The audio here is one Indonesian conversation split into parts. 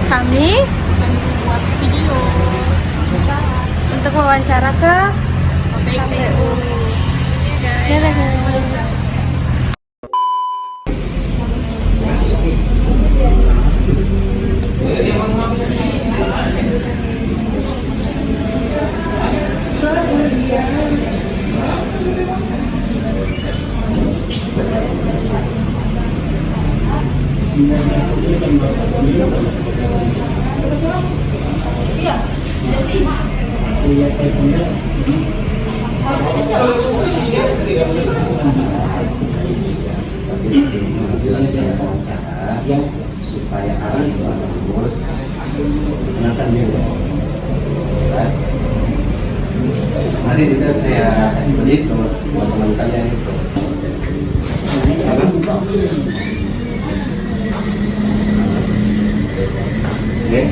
kami buat video untuk wawancara ke KPU. Dadah. Supaya arah suara lurus menonton dulu. Nanti juga saya kasih beli buat teman kalian itu. Oke.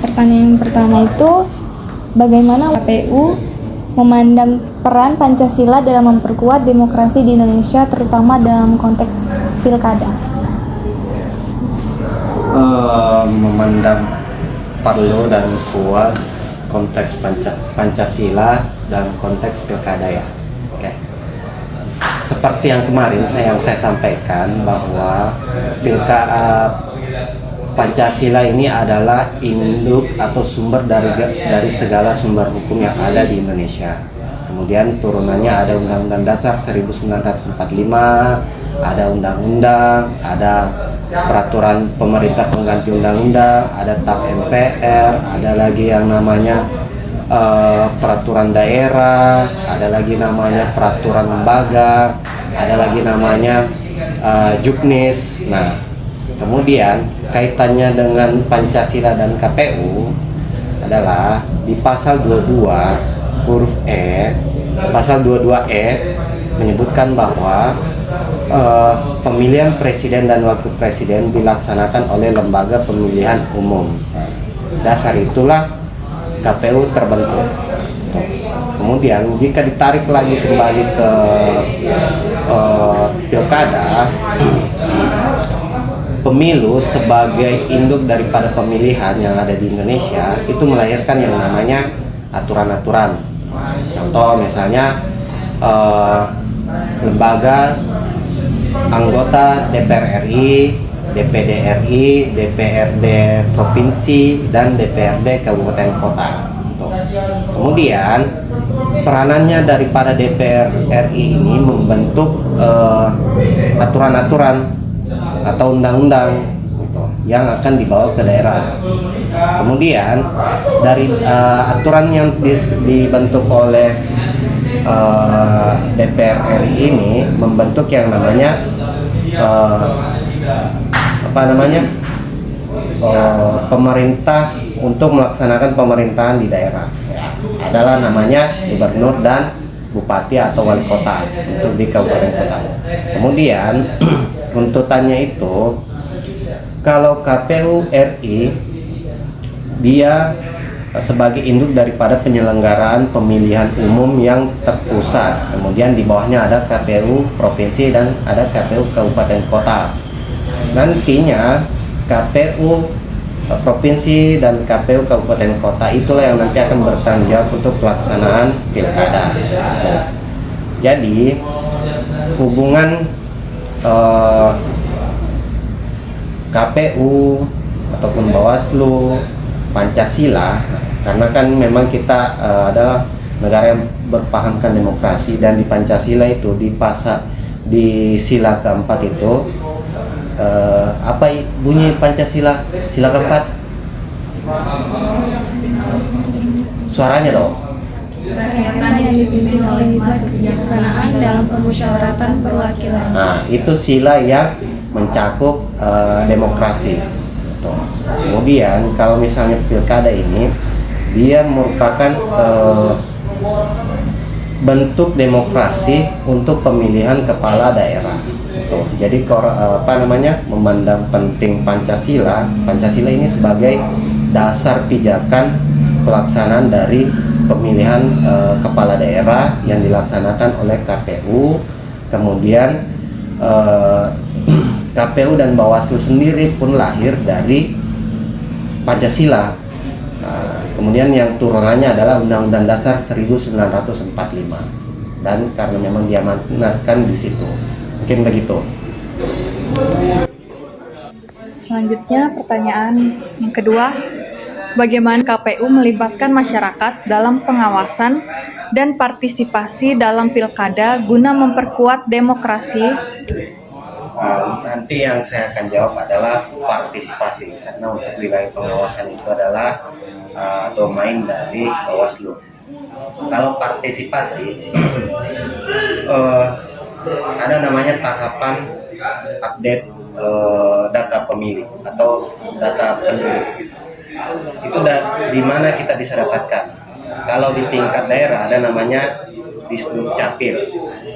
Pertanyaan pertama itu, bagaimana KPU memandang peran Pancasila dalam memperkuat demokrasi di Indonesia, terutama dalam konteks pilkada? Memandang perlu dan kuat konteks Pancasila dalam konteks pilkada ya. Oke. Seperti yang kemarin saya sampaikan bahwa Pancasila ini adalah induk atau sumber dari segala sumber hukum yang ada di Indonesia. Kemudian turunannya ada Undang-Undang Dasar 1945, ada undang-undang, ada peraturan pemerintah pengganti undang-undang, ada TAP MPR, ada lagi yang namanya peraturan daerah, ada lagi namanya peraturan lembaga, ada lagi namanya Juknis. Nah, kemudian kaitannya dengan Pancasila dan KPU adalah di pasal 22 huruf E, pasal 22E menyebutkan bahwa pemilihan presiden dan wakil presiden dilaksanakan oleh lembaga pemilihan umum. Dasar itulah KPU terbentuk. Kemudian jika ditarik lagi kembali ke pilkada, pemilu sebagai induk daripada pemilihan yang ada di Indonesia itu melahirkan yang namanya aturan-aturan. Contoh misalnya lembaga anggota DPR RI, DPD RI, DPRD provinsi, dan DPRD kabupaten kota. Kemudian peranannya daripada DPR RI ini membentuk aturan-aturan atau undang-undang yang akan dibawa ke daerah. Kemudian dari aturan yang dibentuk oleh DPR RI ini membentuk yang namanya pemerintah untuk melaksanakan pemerintahan di daerah. Adalah namanya gubernur dan bupati atau wali kota untuk di kabupaten kota. Kemudian tuntutannya itu, kalau KPU RI dia sebagai induk daripada penyelenggaraan pemilihan umum yang terpusat. Kemudian di bawahnya ada KPU provinsi dan ada KPU kabupaten kota. Nantinya KPU provinsi dan KPU kabupaten kota itulah yang nanti akan bertanggung jawab untuk pelaksanaan pilkada. Jadi hubungan KPU ataupun Bawaslu, Pancasila, karena kan memang kita adalah negara yang berpahamkan demokrasi, dan di Pancasila itu di sila keempat itu apa bunyi Pancasila sila keempat? Suaranya dong. Rakyatan yang dipimpin oleh hikmat kebijaksanaan dalam permusyawaratan perwakilan. Nah, itu sila yang mencakup demokrasi. Tuh. Kemudian kalau misalnya pilkada ini dia merupakan bentuk demokrasi untuk pemilihan kepala daerah. Tuh, jadi memandang penting Pancasila ini sebagai dasar pijakan pelaksanaan dari pemilihan kepala daerah yang dilaksanakan oleh KPU. Kemudian KPU dan Bawaslu sendiri pun lahir dari Pancasila. Kemudian yang turunannya adalah Undang-Undang Dasar 1945, dan karena memang diamanatkan di situ. Mungkin begitu. Selanjutnya pertanyaan yang kedua, bagaimana KPU melibatkan masyarakat dalam pengawasan dan partisipasi dalam pilkada guna memperkuat demokrasi? Nanti yang saya akan jawab adalah partisipasi, karena untuk wilayah pengawasan itu adalah domain dari Bawaslu. Kalau partisipasi, ada namanya tahapan update data pemilih atau data penduduk. Itu di mana kita bisa dapatkan. Kalau di tingkat daerah ada namanya Disduk Capil.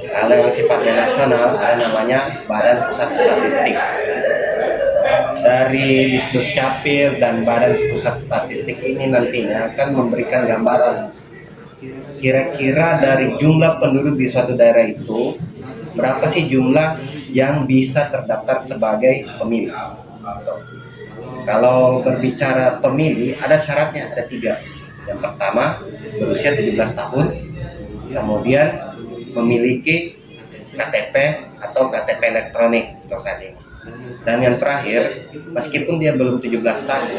Kalau yang sifatnya nasional ada namanya Badan Pusat Statistik. Dari Disduk Capil dan Badan Pusat Statistik ini nantinya akan memberikan gambaran kira-kira dari jumlah penduduk di suatu daerah itu berapa sih jumlah yang bisa terdaftar sebagai pemilih. Kalau berbicara pemilih ada syaratnya, ada 3. Yang pertama, berusia 17 tahun, kemudian memiliki KTP atau KTP elektronik untuk saat ini. Dan yang terakhir, meskipun dia belum 17 tahun,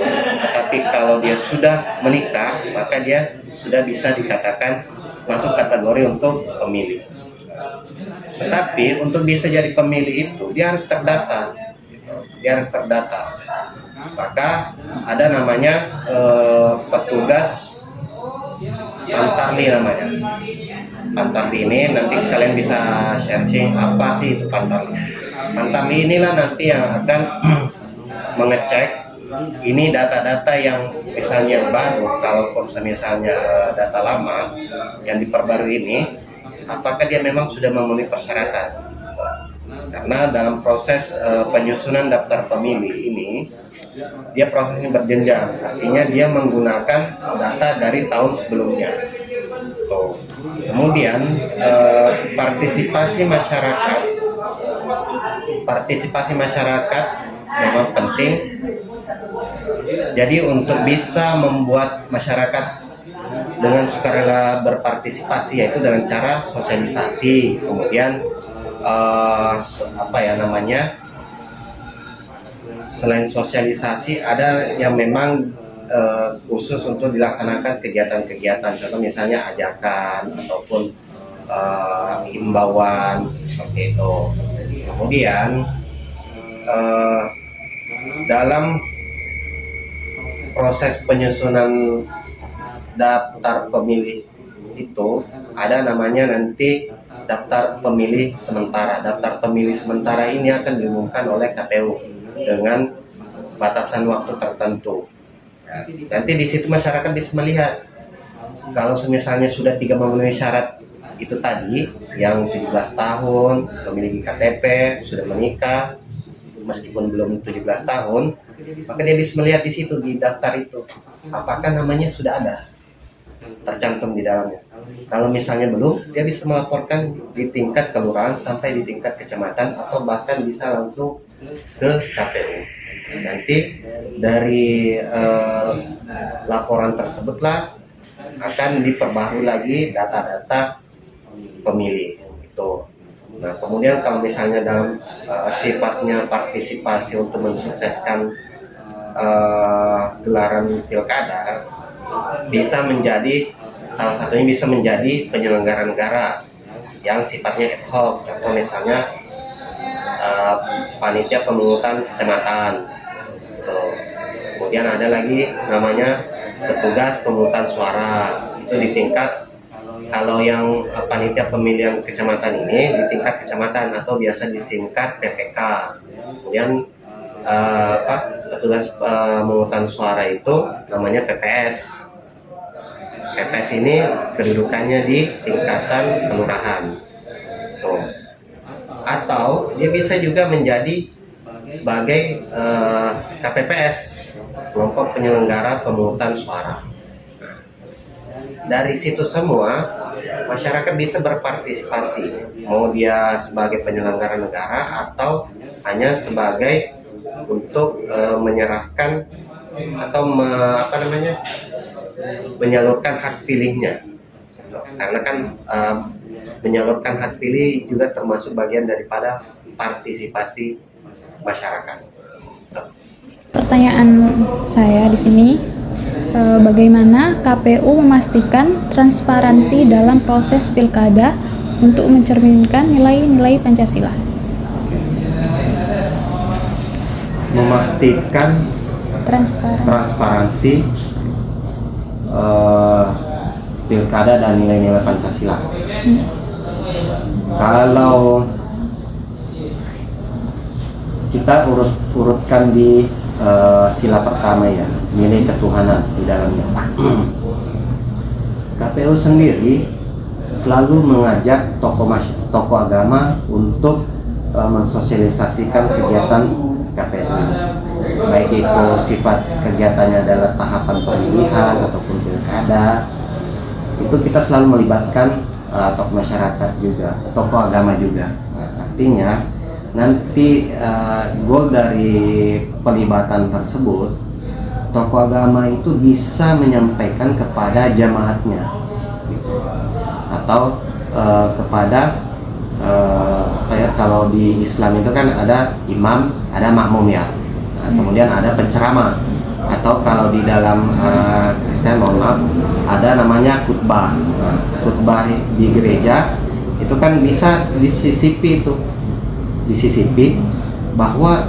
tetapi kalau dia sudah menikah, maka dia sudah bisa dikatakan masuk kategori untuk pemilih. Tetapi untuk bisa jadi pemilih itu, dia harus terdata. Maka ada namanya petugas Pantarli namanya. Pantarli ini nanti kalian bisa searching apa sih itu Pantarli. Pantarli inilah nanti yang akan mengecek ini data-data yang misalnya baru, kalaupun misalnya data lama yang diperbarui ini, apakah dia memang sudah memenuhi persyaratan. Karena dalam proses penyusunan daftar pemilih ini, dia prosesnya berjenjang, artinya dia menggunakan data dari tahun sebelumnya. Kemudian partisipasi masyarakat memang penting. Jadi untuk bisa membuat masyarakat dengan sukarela berpartisipasi, yaitu dengan cara sosialisasi, kemudian selain sosialisasi ada yang memang khusus untuk dilaksanakan kegiatan-kegiatan, contoh misalnya ajakan ataupun himbauan seperti itu. Kemudian dalam proses penyusunan daftar pemilih itu ada namanya nanti daftar pemilih sementara. Daftar pemilih sementara ini akan diumumkan oleh KPU dengan batasan waktu tertentu. Nanti di situ masyarakat bisa melihat kalau misalnya sudah 3 memenuhi syarat itu tadi, yang 17 tahun, memiliki KTP, sudah menikah, meskipun belum 17 tahun, maka dia bisa melihat di situ di daftar itu apakah namanya sudah ada tercantum di dalamnya. Kalau misalnya belum, dia bisa melaporkan di tingkat kelurahan sampai di tingkat kecamatan atau bahkan bisa langsung ke KPU. Nanti dari laporan tersebutlah akan diperbarui lagi data-data pemilih itu. Nah, kemudian kalau misalnya dalam sifatnya partisipasi untuk mensukseskan gelaran pilkada, bisa menjadi salah satunya bisa menjadi penyelenggara negara yang sifatnya ad hoc. Contoh misalnya panitia pemungutan kecamatan. Tuh. Kemudian ada lagi namanya petugas pemungutan suara. Itu di tingkat, kalau yang panitia pemilihan kecamatan ini di tingkat kecamatan atau biasa disingkat PPK. Kemudian petugas pemungutan suara itu namanya PPS. PPS ini kedudukannya di tingkatan kelurahan. Tuh. atau dia bisa juga menjadi sebagai KPPS, kelompok penyelenggara pemungutan suara. Dari situ semua masyarakat bisa berpartisipasi, mau dia sebagai penyelenggara negara atau hanya sebagai untuk menyerahkan atau menyalurkan hak pilihnya. Karena kan menyalurkan hak pilih juga termasuk bagian daripada partisipasi masyarakat. Pertanyaan saya di sini, bagaimana KPU memastikan transparansi dalam proses pilkada untuk mencerminkan nilai-nilai Pancasila? Memastikan transparansi pilkada dan nilai-nilai Pancasila. Kalau kita urutkan di sila pertama ya, nilai ketuhanan di dalamnya. KPU sendiri selalu mengajak tokoh agama untuk mensosialisasikan kegiatan KPU. Baik itu sifat kegiatannya adalah tahapan pemilihan ataupun pilkada, itu kita selalu melibatkan tokoh masyarakat juga, tokoh agama juga. Artinya nanti goal dari pelibatan tersebut, tokoh agama itu bisa menyampaikan kepada jamaatnya, gitu. Atau kepada kalau di Islam itu kan ada imam, ada makmum ya. Kemudian ada penceramah, atau kalau di dalam Kristen mohon maaf ada namanya khutbah. Khutbah di gereja itu kan bisa disisipi bahwa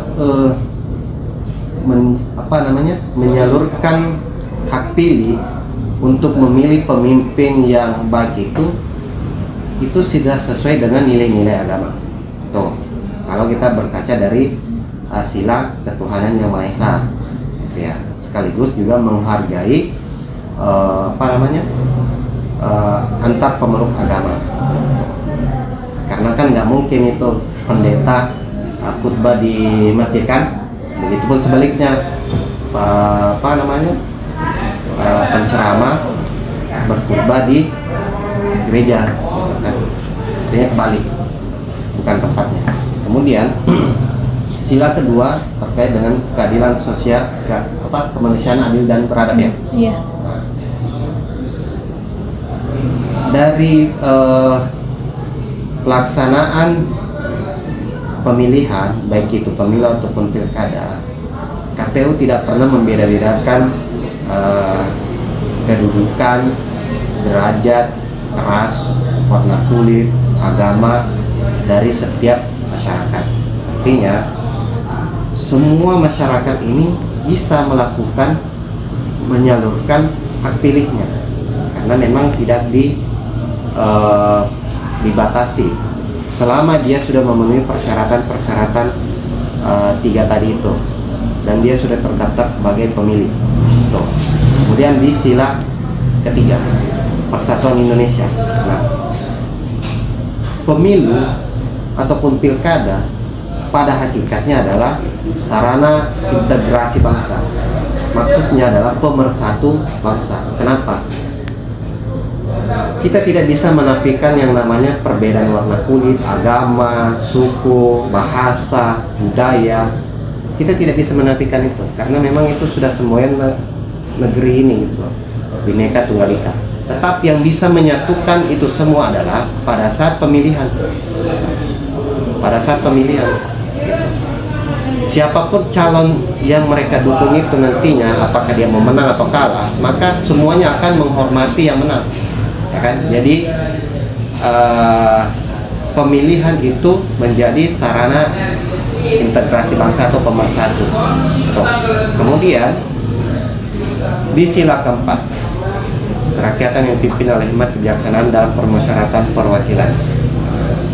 menyalurkan hak pilih untuk memilih pemimpin yang baik itu sudah sesuai dengan nilai-nilai agama. Tuh, kalau kita berkaca dari sila ketuhanan yang Maha Esa, ya, sekaligus juga menghargai antar pemeluk agama. Karena kan nggak mungkin itu pendeta khutbah di masjid kan, begitupun sebaliknya penceramah berkhutbah di gereja, kan? Artinya kebalik, bukan tempatnya. Kemudian sila kedua terkait dengan keadilan sosial, kemanusiaan adil dan beradab ya. Iya. Dari pelaksanaan pemilihan, baik itu pemilu ataupun pilkada, KPU tidak pernah membeda-bedakan kedudukan, derajat, ras, warna kulit, agama dari setiap masyarakat. Artinya semua masyarakat ini bisa menyalurkan hak pilihnya, karena memang tidak dibatasi selama dia sudah memenuhi persyaratan 3 tadi itu, dan dia sudah terdaftar sebagai pemilih. Tuh. Kemudian di sila ketiga, Persatuan Indonesia. Nah, pemilu ataupun pilkada pada hakikatnya adalah sarana integrasi bangsa. Maksudnya adalah pemersatu bangsa. Kenapa? Kita tidak bisa menafikan yang namanya perbedaan warna kulit, agama, suku, bahasa, budaya. Kita tidak bisa menafikan itu, karena memang itu sudah semboyan negeri ini, gitu. Bhinneka Tunggal Ika. Tetapi yang bisa menyatukan itu semua adalah pada saat pemilihan. Pada saat pemilihan, siapapun calon yang mereka dukung itu nantinya, apakah dia mau menang atau kalah, maka semuanya akan menghormati yang menang, ya kan? Jadi pemilihan itu menjadi sarana integrasi bangsa atau pemersatu. Kemudian di sila keempat, kerakyatan yang dipimpin oleh hikmat kebijaksanaan dalam permusyawaratan perwakilan.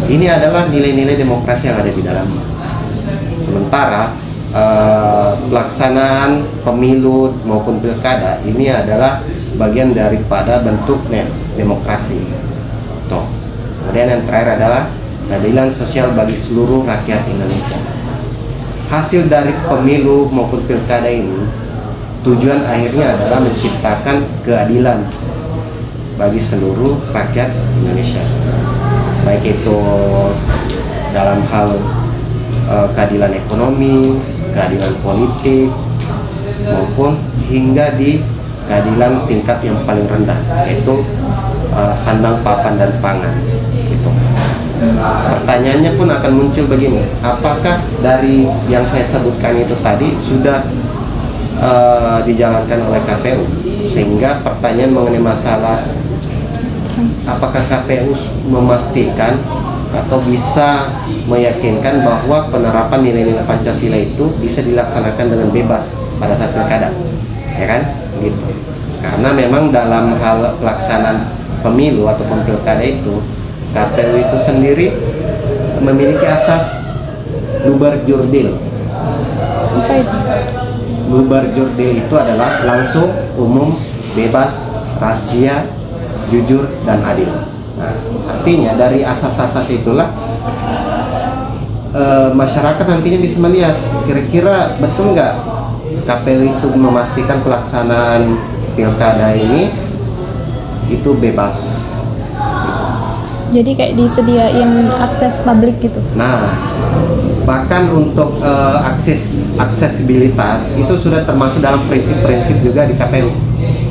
Ini adalah nilai-nilai demokrasi yang ada di dalamnya. Sementara pelaksanaan pemilu maupun pilkada ini adalah bagian daripada bentuk demokrasi. Tuh. Kemudian yang terakhir adalah keadilan sosial bagi seluruh rakyat Indonesia. Hasil dari pemilu maupun pilkada ini tujuan akhirnya adalah menciptakan keadilan bagi seluruh rakyat Indonesia, baik itu dalam hal keadilan ekonomi, keadilan politik, maupun hingga di keadilan tingkat yang paling rendah, yaitu sandang, papan, dan pangan. Gitu. Pertanyaannya pun akan muncul begini, apakah dari yang saya sebutkan itu tadi sudah dijalankan oleh KPU? Sehingga pertanyaan mengenai masalah apakah KPU memastikan atau bisa meyakinkan bahwa penerapan nilai-nilai Pancasila itu bisa dilaksanakan dengan bebas pada saat pilkada, ya kan? Gitu. Karena memang dalam hal pelaksanaan pemilu ataupun pilkada itu, KPU itu sendiri memiliki asas lubar jurdil. Apa itu? Lubar jurdil itu adalah langsung, umum, bebas, rahasia, jujur, dan adil. Nah, artinya dari asas-asas itulah masyarakat nantinya bisa melihat kira-kira betul nggak KPU itu memastikan pelaksanaan pilkada ini itu bebas. Jadi kayak disediain akses publik gitu. Nah, bahkan untuk aksesibilitas itu sudah termasuk dalam prinsip-prinsip juga di KPU.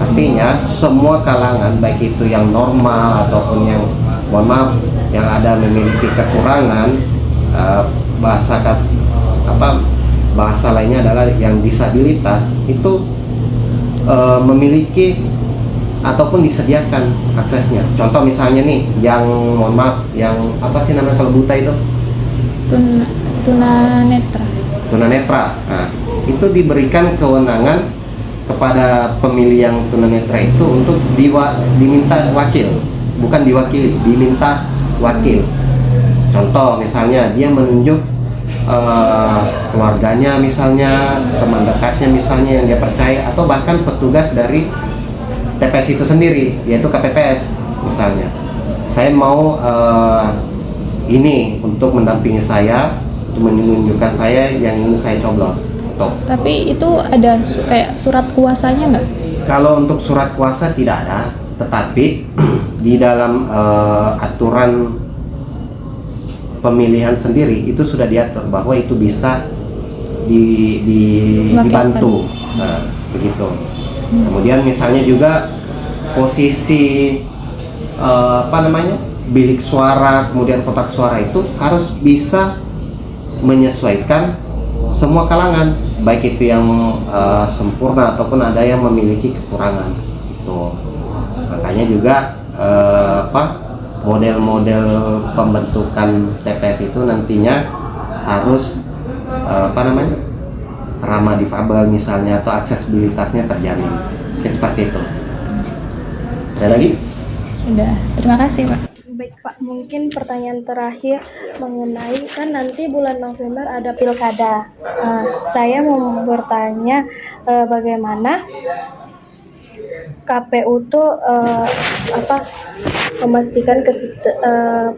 Artinya semua kalangan, baik itu yang normal ataupun yang, mohon maaf, yang ada memiliki kekurangan, bahasa lainnya adalah yang disabilitas, itu memiliki ataupun disediakan aksesnya. Contoh misalnya nih, yang mohon maaf, yang apa sih namanya kalau buta itu? Tunanetra. Tunanetra. Nah, itu diberikan kewenangan kepada pemilih yang tunanetra itu untuk diminta wakil, bukan diwakili, diminta wakil. Contoh misalnya dia menunjuk keluarganya misalnya, teman dekatnya misalnya yang dia percaya, atau bahkan petugas dari TPS itu sendiri, yaitu KPPS misalnya. Saya mau ini untuk mendampingi saya, untuk menunjukkan saya yang ingin saya coblos. Tapi itu ada kayak surat kuasanya nggak? Kalau untuk surat kuasa tidak ada, tetapi di dalam aturan pemilihan sendiri itu sudah diatur bahwa itu bisa dibantu. Nah, begitu. Kemudian misalnya juga posisi bilik suara, kemudian kotak suara itu harus bisa menyesuaikan semua kalangan, baik itu yang sempurna ataupun ada yang memiliki kekurangan. Itu makanya juga model-model pembentukan TPS itu nantinya harus ramah difabel misalnya, atau aksesibilitasnya terjamin. Mungkin seperti itu. Ada lagi? Sudah, terima kasih Pak. Baik Pak, mungkin pertanyaan terakhir mengenai kan nanti bulan November ada pilkada. Saya mau bertanya bagaimana KPU tuh memastikan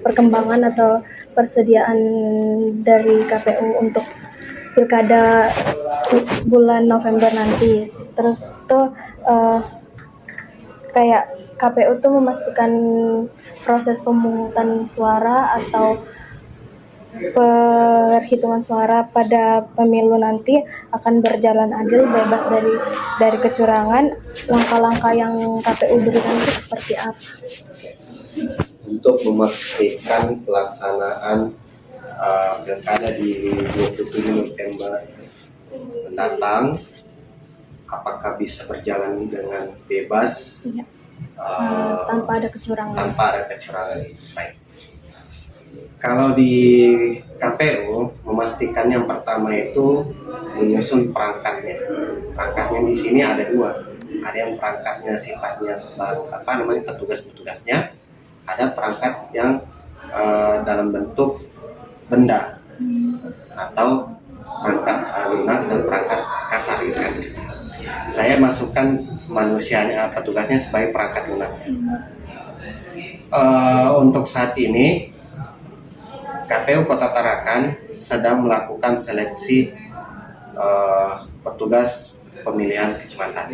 perkembangan atau persediaan dari KPU untuk pilkada bulan November nanti. Terus tuh kayak KPU tuh memastikan proses pemungutan suara atau perhitungan suara pada pemilu nanti akan berjalan adil, bebas dari kecurangan. Langkah-langkah yang KPU berikan itu seperti apa? Untuk memastikan pelaksanaan pilkada di 27 November mendatang, apakah bisa berjalan dengan bebas? Iya. Tanpa ada kecurangan. Baik. Kalau di KPU memastikan yang pertama itu menyusun perangkatnya. Perangkatnya di sini ada dua. Ada yang perangkatnya sifatnya sebagai petugas-petugasnya. Ada perangkat yang dalam bentuk benda atau perangkat lunak dan perangkat kasar gitu kan. Saya masukkan manusianya, petugasnya sebagai perangkat lunak. Untuk saat ini KPU Kota Tarakan sedang melakukan seleksi petugas pemilihan kecamatan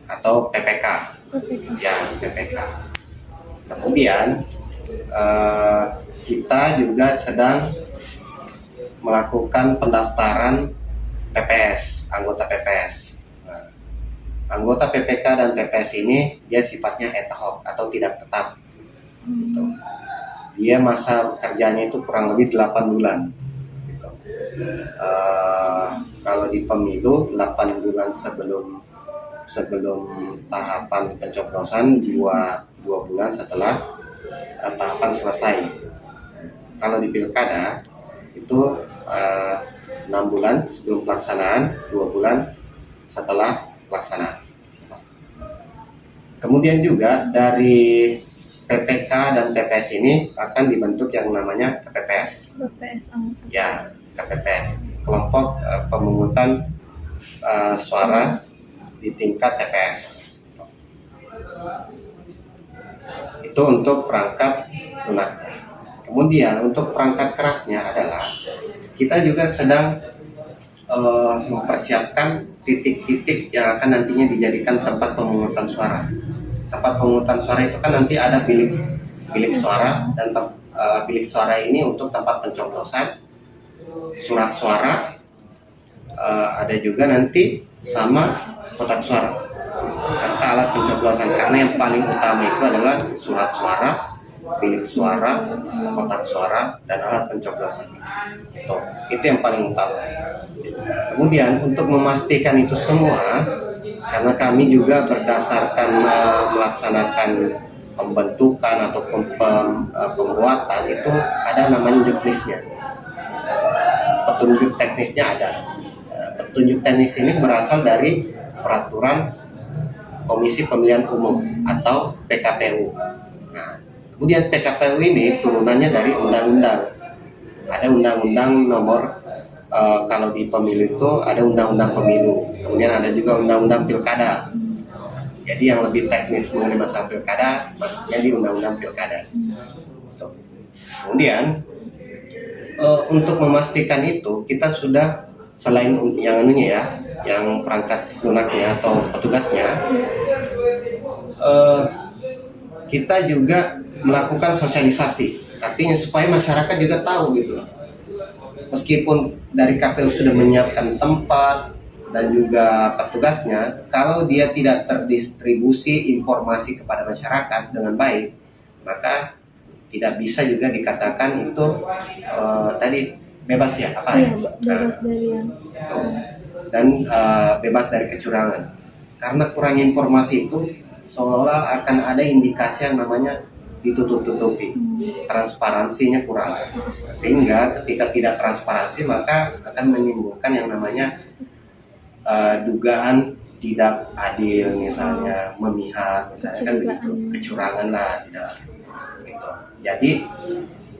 atau PPK, ya PPK. Kemudian kita juga sedang melakukan pendaftaran PPS, anggota PPS. Nah, anggota PPK dan PPS ini dia sifatnya ad hoc atau tidak tetap. Gitu. Dia masa kerjanya itu kurang lebih 8 bulan. Gitu. Kalau di pemilu 8 bulan sebelum tahapan pencoblosan, 2 bulan setelah tahapan selesai. Kalau di pilkada itu 6 bulan sebelum pelaksanaan, 2 bulan setelah pelaksanaan. Kemudian juga dari PPK dan PPS ini akan dibentuk yang namanya KPPS. Ya, KPPS, kelompok pemungutan suara di tingkat TPS. Itu untuk perangkat lunaknya. Kemudian untuk perangkat kerasnya adalah kita juga sedang mempersiapkan titik-titik yang akan nantinya dijadikan tempat pemungutan suara. Tempat pemungutan suara itu kan nanti ada bilik suara, dan bilik suara ini untuk tempat pencoblosan, surat suara, ada juga nanti sama kotak suara serta alat pencoblosan, karena yang paling utama itu adalah surat suara, bilik suara, kotak suara, dan alat pencoblosan. Itu yang paling utama. Kemudian untuk memastikan itu semua, karena kami juga berdasarkan melaksanakan pembentukan ataupun pembuatan, itu ada namanya juknisnya. Petunjuk teknisnya ada. Petunjuk teknis ini berasal dari peraturan Komisi Pemilihan Umum atau PKPU. Nah, kemudian PKPU ini turunannya dari undang-undang. Ada undang-undang nomor kalau di pemilu itu ada undang-undang pemilu. Kemudian ada juga undang-undang pilkada. Jadi yang lebih teknis mengenai masalah pilkada masuknya di undang-undang pilkada. Kemudian untuk memastikan itu kita sudah, selain yang anunya ya, yang perangkat lunaknya atau petugasnya, kita juga melakukan sosialisasi. Artinya supaya masyarakat juga tahu gitu loh. Meskipun dari KPU sudah menyiapkan tempat dan juga petugasnya, kalau dia tidak terdistribusi informasi kepada masyarakat dengan baik, maka tidak bisa juga dikatakan itu tadi bebas ya, apa ya? Bebas dari yang dan bebas dari kecurangan. Karena kurang informasi itu seolah-olah akan ada indikasi yang namanya ditutup-tutupi, transparansinya kurang, sehingga ketika tidak transparansi maka akan menimbulkan yang namanya dugaan tidak adil, misalnya memihak, misalnya kan begitu, kecurangan lah, tidak gitu. Jadi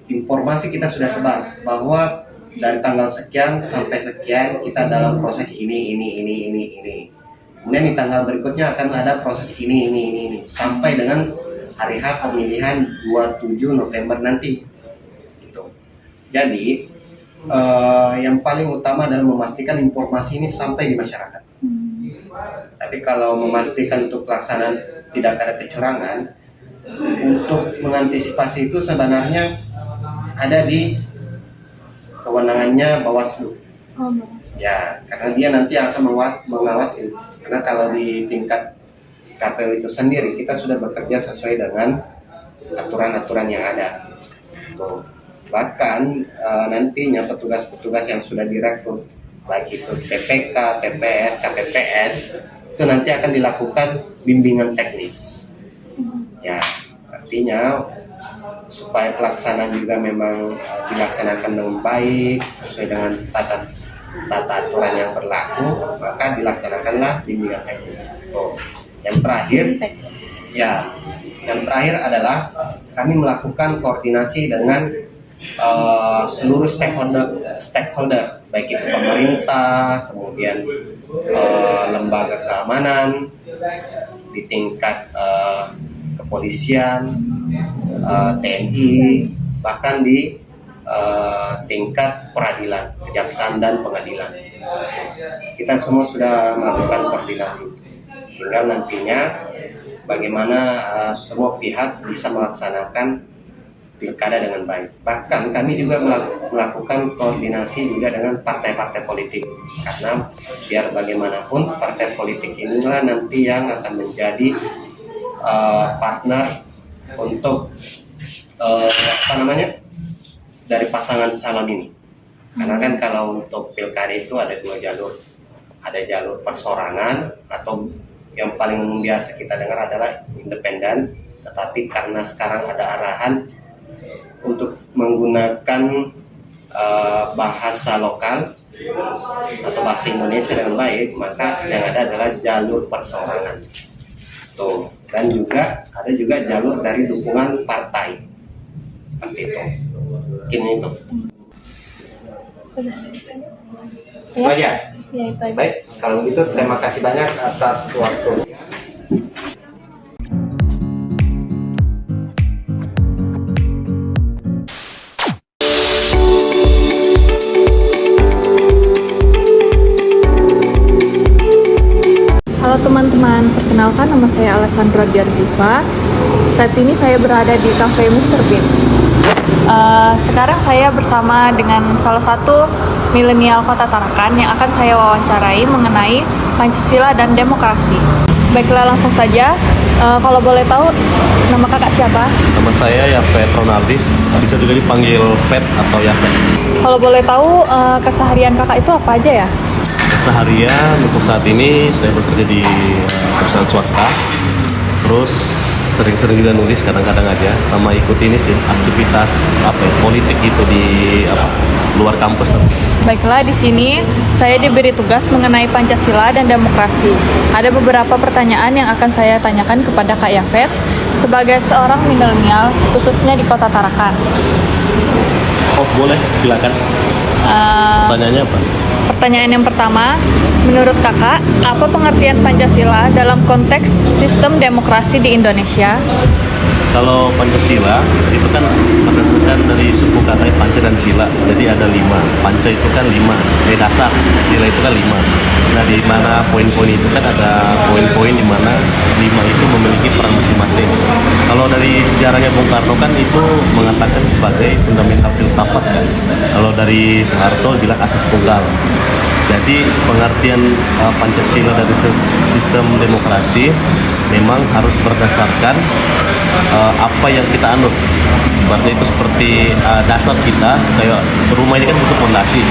informasi kita sudah sebar bahwa dari tanggal sekian sampai sekian kita dalam proses ini. Kemudian di tanggal berikutnya akan ada proses ini sampai dengan hari H pemilihan 27 November nanti. Gitu. Jadi yang paling utama adalah memastikan informasi ini sampai di masyarakat. Tapi kalau memastikan untuk pelaksanaan tidak ada kecurangan, untuk mengantisipasi itu sebenarnya ada di kewenangannya Bawaslu. Ya, karena dia nanti akan mengawasi. Karena kalau di tingkat KPU itu sendiri kita sudah bekerja sesuai dengan aturan-aturan yang ada. Tuh. Bahkan nantinya petugas-petugas yang sudah direkrut, baik itu PPK, PPS, KPPS, itu nanti akan dilakukan bimbingan teknis. Ya, artinya supaya pelaksanaan juga memang dilaksanakan dengan baik sesuai dengan tata aturan yang berlaku, maka dilaksanakanlah bimbingan teknis. Yang terakhir adalah kami melakukan koordinasi dengan seluruh stakeholder, baik itu pemerintah, kemudian lembaga keamanan di tingkat kepolisian, TNI, bahkan di tingkat peradilan, kejaksaan dan pengadilan. Kita semua sudah melakukan koordinasi. Tinggal nantinya bagaimana semua pihak bisa melaksanakan pilkada dengan baik. Bahkan kami juga melakukan koordinasi juga dengan partai-partai politik, karena biar bagaimanapun partai politik inilah nanti yang akan menjadi partner untuk dari pasangan calon ini. Karena kan kalau untuk pilkada itu ada 2 jalur, ada jalur persorangan atau yang paling biasa kita dengar adalah independen. Tetapi karena sekarang ada arahan untuk menggunakan bahasa lokal atau bahasa Indonesia dengan baik, maka yang ada adalah jalur persorangan. Tuh. Dan juga ada juga jalur dari dukungan partai. Seperti itu. Mungkin itu. Sudah. Itu aja. Ya, itu aja. Baik, kalau begitu terima kasih banyak atas waktunya. Halo teman-teman, perkenalkan nama saya Alessandra Diardiva. Saat ini saya berada di Cafe Mr. Bean. Sekarang saya bersama dengan salah satu milenial Kota Tarakan yang akan saya wawancarai mengenai Pancasila dan demokrasi. Baiklah, langsung saja. Kalau boleh tahu, nama kakak siapa? Nama saya Yafet Ronaldis, bisa juga dipanggil Fet atau Yafet. Kalau boleh tahu, keseharian kakak itu apa aja ya? Keseharian untuk saat ini saya bekerja di perusahaan swasta, terus sering-sering juga nulis kadang-kadang aja, sama ikut ini sih aktivitas politik itu di luar kampus tapi. Baiklah, di sini saya diberi tugas mengenai Pancasila dan demokrasi. Ada beberapa pertanyaan yang akan saya tanyakan kepada Kak Yafet sebagai seorang milenial, khususnya di Kota Tarakan. Oh boleh, silakan. Pertanyaannya apa? Pertanyaan yang pertama, menurut kakak, apa pengertian Pancasila dalam konteks sistem demokrasi di Indonesia? Kalau Pancasila itu kan berdasarkan dari suku kata Panca dan Sila, jadi ada 5. Panca itu kan 5, dasar. Sila itu kan 5. Nah, di mana poin-poin itu kan ada poin-poin di mana 5 itu memiliki peran masing-masing. Kalau dari sejarahnya Bung Karno kan itu mengatakan sebagai fundamental filsafat kan. Kalau dari Soeharto bilang asas tunggal. Jadi pengertian Pancasila dari sistem demokrasi memang harus berdasarkan apa yang kita anut. Berarti itu seperti dasar kita, kayak rumah ini kan butuh fondasi.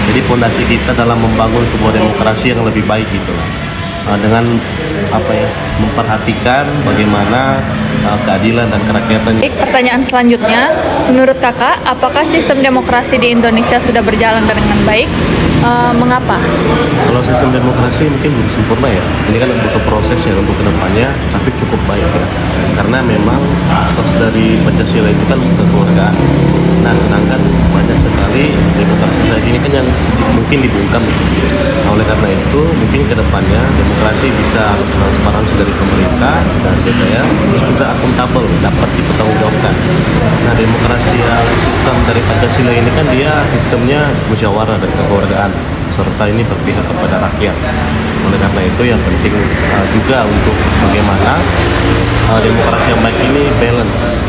Jadi fondasi kita dalam membangun sebuah demokrasi yang lebih baik gitu. Dengan memperhatikan bagaimana keadilan dan kerakyatan. Baik, pertanyaan selanjutnya, menurut kakak, apakah sistem demokrasi di Indonesia sudah berjalan dengan baik? Mengapa? Kalau sistem demokrasi mungkin belum sempurna ya. Ini kan butuh proses ya untuk kedepannya, tapi cukup baik ya. Karena memang asas dari Pancasila itu kan kekeluargaan. Nah, sedangkan banyak sekali demokrasi ini kan yang mungkin dibungkam. Nah, oleh karena itu, mungkin kedepannya demokrasi bisa harus transparansi dari pemerintah dan DPR, terus juga akuntabel, dapat dipertanggungjawabkan. Nah, demokrasi sistem dari Pancasila ini kan dia sistemnya musyawarah dan kekeluargaan, serta ini berpihak kepada rakyat. Oleh karena itu yang penting juga untuk bagaimana demokrasi yang baik ini balance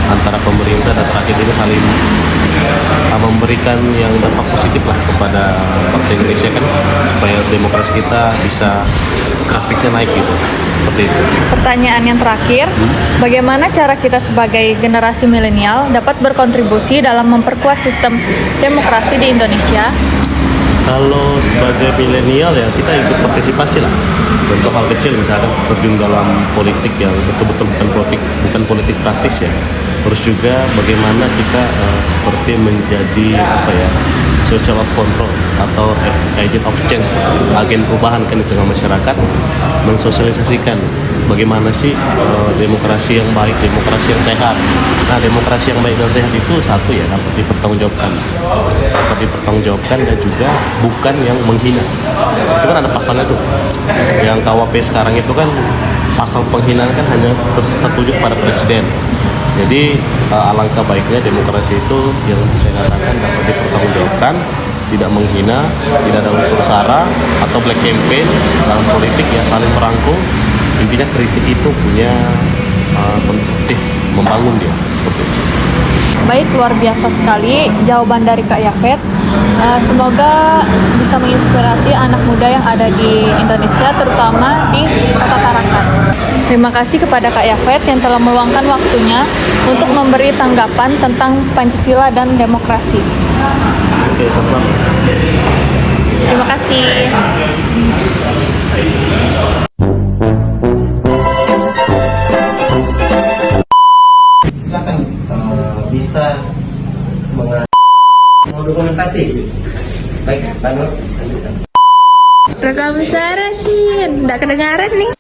antara pemerintah dan rakyat ini saling memberikan yang dampak positif lah kepada bangsa Indonesia kan, supaya demokrasi kita bisa grafiknya naik gitu, seperti itu. Pertanyaan yang terakhir, bagaimana cara kita sebagai generasi milenial dapat berkontribusi dalam memperkuat sistem demokrasi di Indonesia? Kalau sebagai milenial ya kita ikut partisipasi lah. Contoh hal kecil misalkan terjun dalam politik yang betul-betul bukan politik praktis ya. Terus juga bagaimana kita seperti menjadi social of control atau agent of change, agen perubahan kan di tengah masyarakat, mensosialisasikan bagaimana sih demokrasi yang baik, demokrasi yang sehat. Nah, demokrasi yang baik dan sehat itu satu ya, dapat dipertanggungjawabkan dan juga bukan yang menghina. Itu kan ada pasalnya tuh. Yang KUHP sekarang itu kan pasal penghinaan kan hanya tertuju pada presiden. Jadi alangkah baiknya demokrasi itu yang saya katakan dapat dipertanggungjawabkan, tidak menghina, tidak ada unsur sara atau black campaign dalam politik yang saling merangkul. Intinya kritik itu punya konstruktif, membangun dia seperti itu. Baik, luar biasa sekali jawaban dari Kak Yafet. Semoga bisa menginspirasi anak muda yang ada di Indonesia, terutama di Kota Tarakan. Terima kasih kepada Kak Yafet yang telah meluangkan waktunya untuk memberi tanggapan tentang Pancasila dan demokrasi. Oke, sama-sama. Terima kasih. Silakan bisa mau dokumentasi. Baik, Pak Nur, lanjutkan. Rekam suara sih, nggak kedengaran nih.